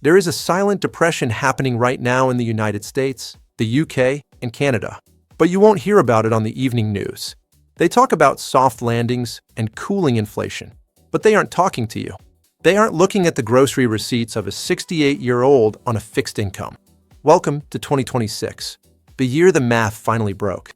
There is a silent depression happening right now in the United States, the UK, and Canada. But you won't hear about it on the evening news. They talk about soft landings and cooling inflation, but they aren't talking to you. They aren't looking at the grocery receipts of a 68-year-old on a fixed income. Welcome to 2026, the year the math finally broke.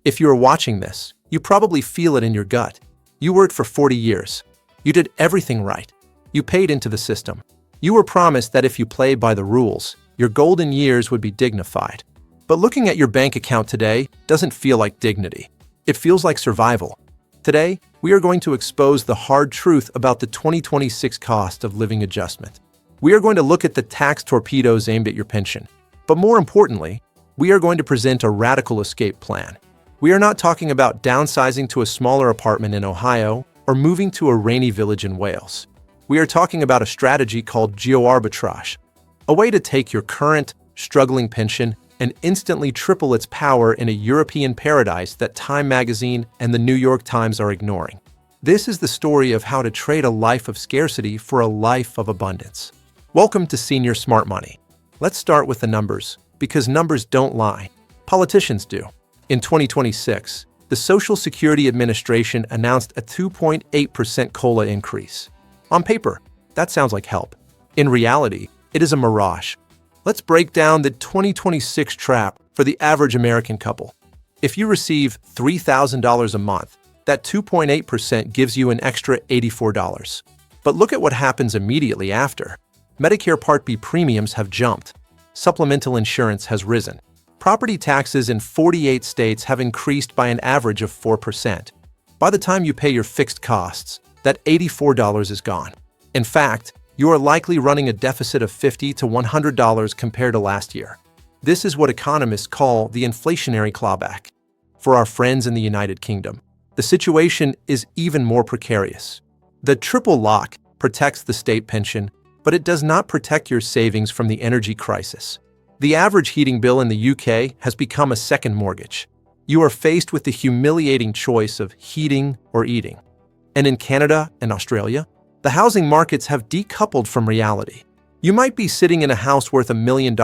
If you are watching this, you probably feel it in your gut. You worked for 40 years. You did everything right. You paid into the system. You were promised that if you play by the rules, your golden years would be dignified. But looking at your bank account today doesn't feel like dignity. It feels like survival. Today, we are going to expose the hard truth about the 2026 cost of living adjustment. We are going to look at the tax torpedoes aimed at your pension. But more importantly, we are going to present a radical escape plan. We are not talking about downsizing to a smaller apartment in Ohio or moving to a rainy village in Wales. We are talking about a strategy called Geo-Arbitrage, a way to take your current, struggling pension and instantly triple its power in a European paradise that Time magazine and the New York Times are ignoring. This is the story of how to trade a life of scarcity for a life of abundance. Welcome to Senior Smart Money. Let's start with the numbers, because numbers don't lie. Politicians do. In 2026, the Social Security Administration announced a 2.8% COLA increase. On paper, that sounds like help. In reality, it is a mirage. Let's break down the 2026 trap for the average American couple. If you receive $3,000 a month, that 2.8% gives you an extra $84. But look at what happens immediately after. Medicare Part B premiums have jumped. Supplemental insurance has risen. Property taxes in 48 states have increased by an average of 4%. By the time you pay your fixed costs, that $84 is gone. In fact, you are likely running a deficit of $50 to $100 compared to last year. This is what economists call the inflationary clawback. For our friends in the United Kingdom, the situation is even more precarious. The triple lock protects the state pension, but it does not protect your savings from the energy crisis. The average heating bill in the UK has become a second mortgage. You are faced with the humiliating choice of heating or eating. And in Canada and Australia, the housing markets have decoupled from reality. You might be sitting in a house worth $1 million,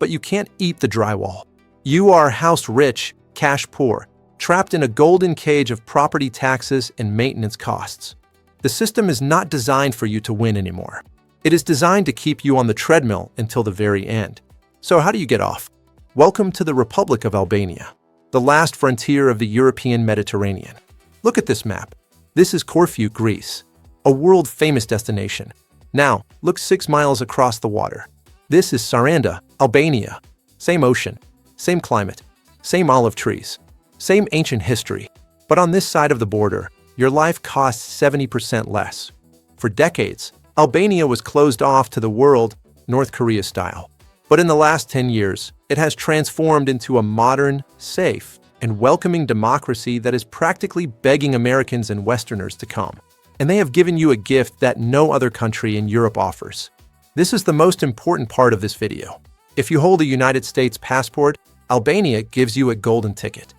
but you can't eat the drywall. You are house rich, cash poor, trapped in a golden cage of property taxes and maintenance costs. The system is not designed for you to win anymore. It is designed to keep you on the treadmill until the very end. So how do you get off? Welcome to the Republic of Albania, the last frontier of the European Mediterranean. Look at this map. This is Corfu, Greece, a world-famous destination. Now, look 6 miles across the water. This is Saranda, Albania. Same ocean, same climate, same olive trees, same ancient history. But on this side of the border, your life costs 70% less. For decades, Albania was closed off to the world, North Korea style. But in the last 10 years, it has transformed into a modern, safe, and welcoming democracy that is practically begging Americans and Westerners to come. And they have given you a gift that no other country in Europe offers. This is the most important part of this video. If you hold a United States passport, Albania gives you a golden ticket.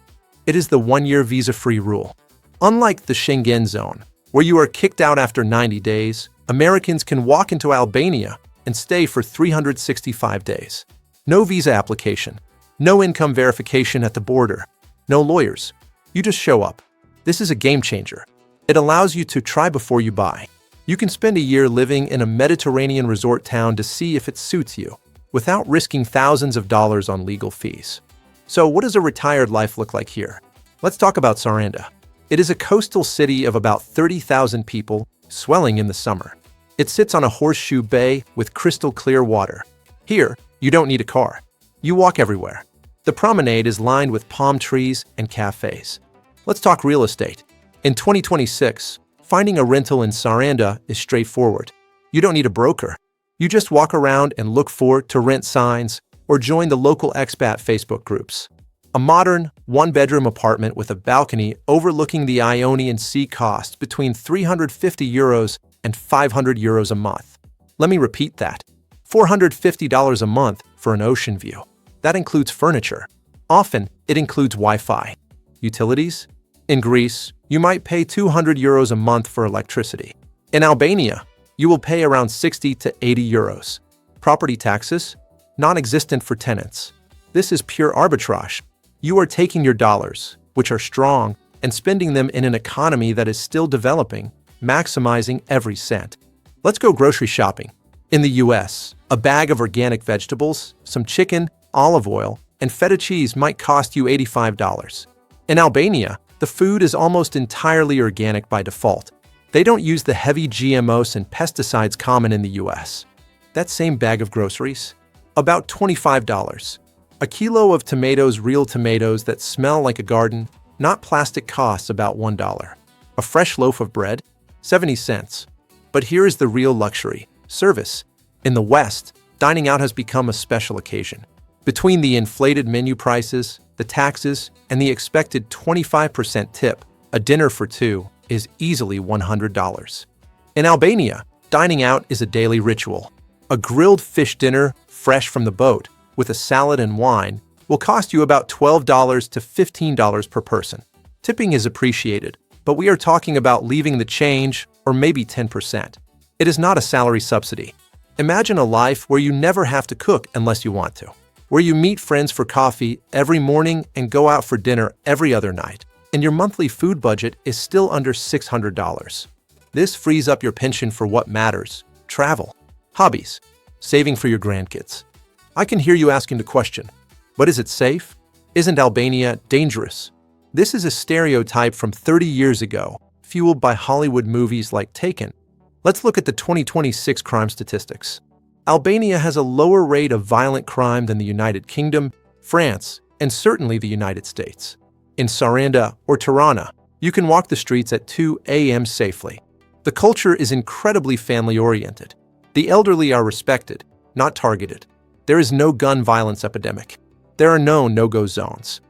It is the 1-year visa-free rule. Unlike the Schengen zone, where you are kicked out after 90 days, Americans can walk into Albania and stay for 365 days. No visa application, no income verification at the border, no lawyers. You just show up. This is a game changer. It allows you to try before you buy. You can spend a year living in a Mediterranean resort town to see if it suits you, without risking thousands of dollars on legal fees. So what does a retired life look like here? Let's talk about Saranda. It is a coastal city of about 30,000 people, swelling in the summer. It sits on a horseshoe bay with crystal clear water. Here, you don't need a car. You walk everywhere. The promenade is lined with palm trees and cafes. Let's talk real estate. In 2026, finding a rental in Saranda is straightforward. You don't need a broker. You just walk around and look for to rent signs or join the local expat Facebook groups. A modern, one-bedroom apartment with a balcony overlooking the Ionian Sea costs between €350 and €500 a month. Let me repeat that. $450 a month for an ocean view. That includes furniture. Often, it includes Wi-Fi. Utilities? In Greece, you might pay €200 a month for electricity. In Albania, you will pay around €60 to €80. Property taxes? Non-existent for tenants. This is pure arbitrage. You are taking your dollars, which are strong, and spending them in an economy that is still developing, maximizing every cent. Let's go grocery shopping. In the US, a bag of organic vegetables, some chicken, olive oil, and feta cheese might cost you $85. In Albania, the food is almost entirely organic by default. They don't use the heavy GMOs and pesticides common in the US. That same bag of groceries? About $25. A kilo of tomatoes, real tomatoes that smell like a garden, not plastic, costs about $1. A fresh loaf of bread? 70 cents. But here is the real luxury: service. In the West, dining out has become a special occasion. Between the inflated menu prices, the taxes, and the expected 25% tip, a dinner for two is easily $100. In Albania, dining out is a daily ritual. A grilled fish dinner, fresh from the boat, with a salad and wine, will cost you about $12 to $15 per person. Tipping is appreciated, but we are talking about leaving the change, or maybe 10%. It is not a salary subsidy. Imagine a life where you never have to cook unless you want to, where you meet friends for coffee every morning and go out for dinner every other night, and your monthly food budget is still under $600. This frees up your pension for what matters: travel, hobbies, saving for your grandkids. I can hear you asking the question, but is it safe? Isn't Albania dangerous? This is a stereotype from 30 years ago, fueled by Hollywood movies like Taken. Let's look at the 2026 crime statistics. Albania has a lower rate of violent crime than the United Kingdom, France, and certainly the United States. In Saranda or Tirana, you can walk the streets at 2 a.m. safely. The culture is incredibly family-oriented. The elderly are respected, not targeted. There is no gun violence epidemic. There are no no-go zones.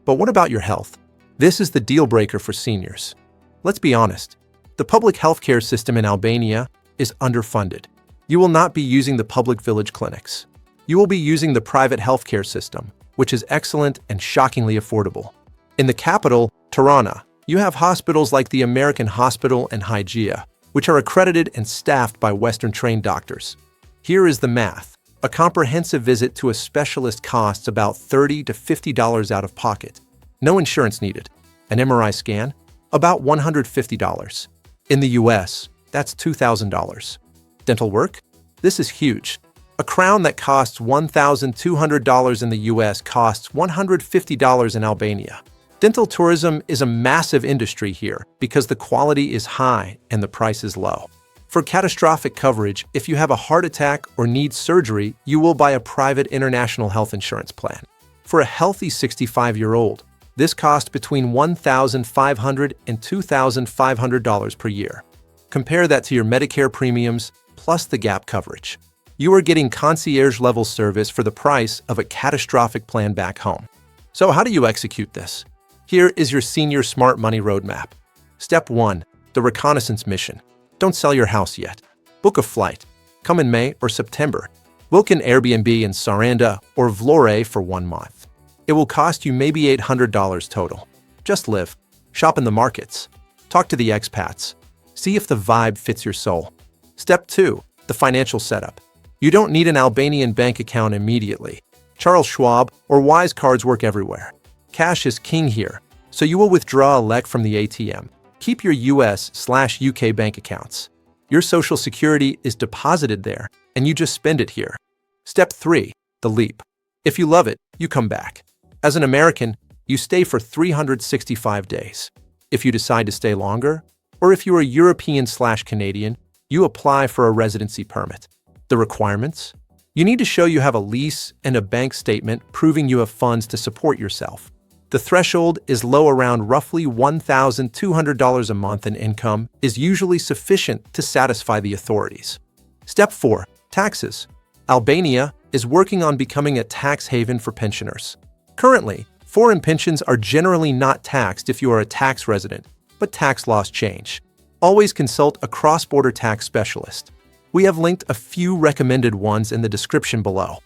But what about your health? This is the deal breaker for seniors. Let's be honest. The public healthcare system in Albania is underfunded. You will not be using the public village clinics. You will be using the private healthcare system, which is excellent and shockingly affordable. In the capital, Tirana, you have hospitals like the American Hospital and Hygia, which are accredited and staffed by Western-trained doctors. Here is the math. A comprehensive visit to a specialist costs about $30 to $50 out of pocket. No insurance needed. An MRI scan? About $150. In the US, that's $2,000. Dental work? This is huge. A crown that costs $1,200 in the US costs $150 in Albania. Dental tourism is a massive industry here because the quality is high and the price is low. For catastrophic coverage, if you have a heart attack or need surgery, you will buy a private international health insurance plan. For a healthy 65-year-old, this costs between $1,500 and $2,500 per year. Compare that to your Medicare premiums plus the gap coverage. You are getting concierge-level service for the price of a catastrophic plan back home. So how do you execute this? Here is your senior smart money roadmap. Step 1. The reconnaissance mission. Don't sell your house yet. Book a flight. Come in May or September. Book an Airbnb in Saranda or Vlore for 1 month. It will cost you maybe $800 total. Just live. Shop in the markets. Talk to the expats. See if the vibe fits your soul. Step 2. The financial setup. You don't need an Albanian bank account immediately. Charles Schwab or Wise cards work everywhere. Cash is king here, so you will withdraw a lek from the ATM. Keep your US/UK bank accounts. Your Social Security is deposited there, and you just spend it here. Step 3. The leap. If you love it, you come back. As an American, you stay for 365 days. If you decide to stay longer, or if you are European/Canadian, you apply for a residency permit. The requirements? You need to show you have a lease and a bank statement proving you have funds to support yourself. The threshold is low, around roughly $1,200 a month, in income is usually sufficient to satisfy the authorities. Step 4. Taxes. Albania is working on becoming a tax haven for pensioners. Currently, foreign pensions are generally not taxed if you are a tax resident, but tax laws change. Always consult a cross-border tax specialist. We have linked a few recommended ones in the description below.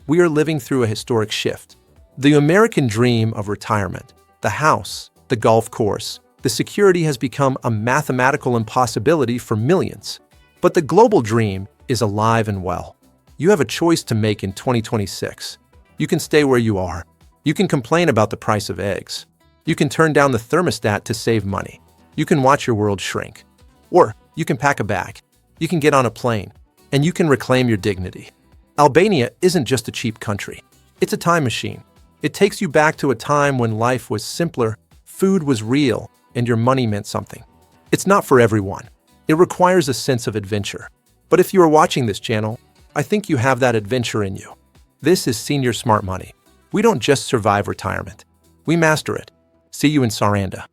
We are living through a historic shift. The American dream of retirement, the house, the golf course, the security has become a mathematical impossibility for millions. But the global dream is alive and well. You have a choice to make in 2026. You can stay where you are. You can complain about the price of eggs. You can turn down the thermostat to save money. You can watch your world shrink. Or you can pack a bag. You can get on a plane. And you can reclaim your dignity. Albania isn't just a cheap country. It's a time machine. It takes you back to a time when life was simpler, food was real, and your money meant something. It's not for everyone. It requires a sense of adventure. But if you are watching this channel, I think you have that adventure in you. This is Senior Smart Money. We don't just survive retirement. We master it. See you in Saranda.